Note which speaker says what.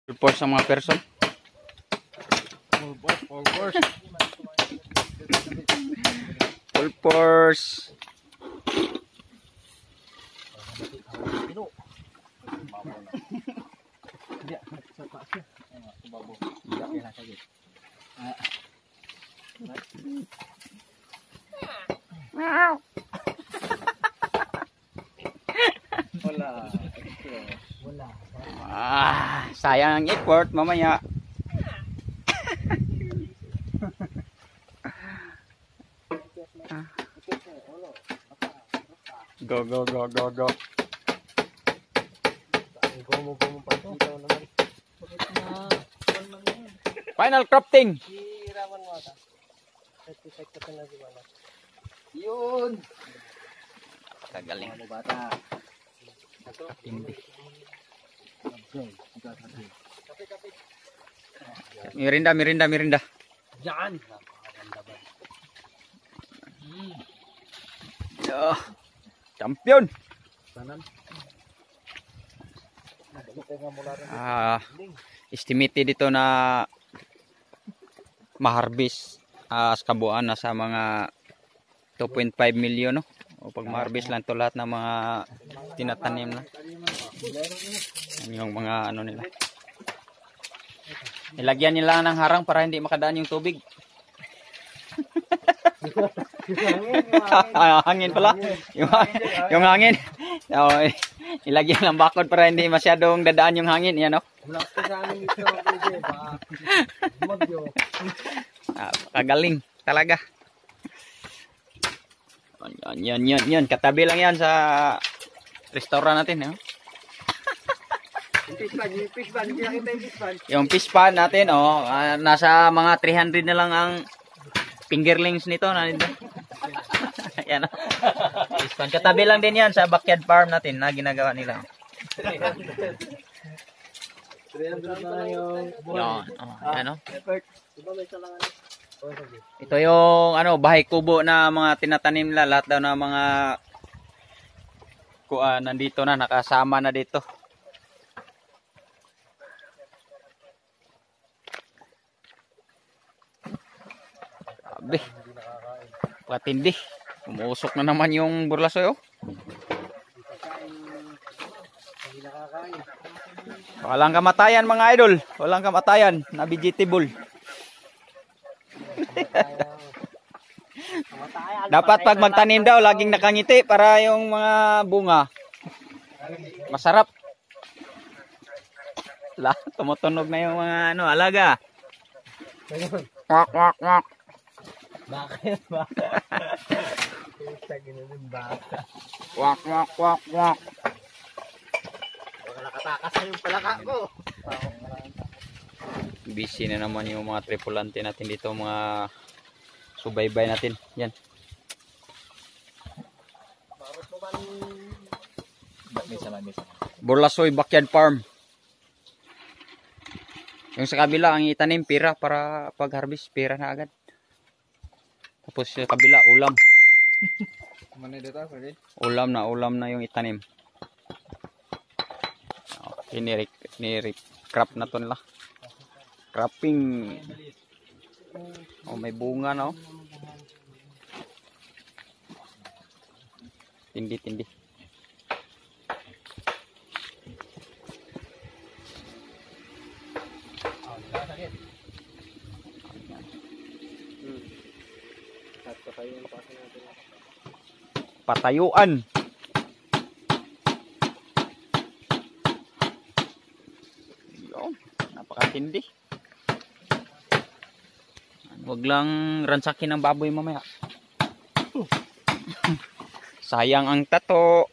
Speaker 1: Full force ang mga person.
Speaker 2: Full force.
Speaker 1: Full force. Sayang ang effort mamaya. Go, go, go, go, go. Final crafting.
Speaker 2: Yun.
Speaker 1: Kagaling.
Speaker 2: Bata.
Speaker 1: Tindi. Mirinda, mirinda, mirinda.
Speaker 2: Yan.
Speaker 1: Champion. Estimated dito na maharbis sa kabuuan na sa mga 2.5 million, no? O pag maharbis lang to lahat ng mga tinatanim na. Yan yung mga ano nila. Nilagyan nila ng harang para hindi makadaan yung tubig. Hangin pala. Yung hangin. Ilagyan ng bakod para hindi masyadong dadaan yung hangin. Yan, no? Kagaling talaga. Yan. Katabi lang yan sa restaurant natin. Yung fish pan natin, nasa mga 300 na lang ang fingerlings nito. Yan, fish pan. Katabi lang din yan sa backyard farm natin na ginagawa nila. Yan, ito yung bahay kubo na mga tinatanim nila. Lahat daw na mga nandito na, nakasama na dito. Sabi, patindi. Umuusok na naman yung burlasoy. Walang kamatayan mga idol. Walang kamatayan na vegetable. Dapat pag magtanim daw laging nakangiti para yung mga bunga masarap. Tumutunog na yung mga alaga. Kwak kwak kwak.
Speaker 2: Bakit ba?
Speaker 1: Kwak kwak kwak kwak.
Speaker 2: Nakatakas na yung palaka ko.
Speaker 1: Busy na naman yung mga tripulante natin dito, mga subaybay natin. Yan. Burlasoy Backyard Farm. Yung sa kabila ang itanim pira para pag harvest pira na agad. Tapos sa kabila ulam. Ulam na yung itanim. Ni-crop na to nila. Cropping. May bunga na. Tindi. Patayuan. Napakatindi. Wag lang ransakin ng baboy mamaya. Sayang ang tato.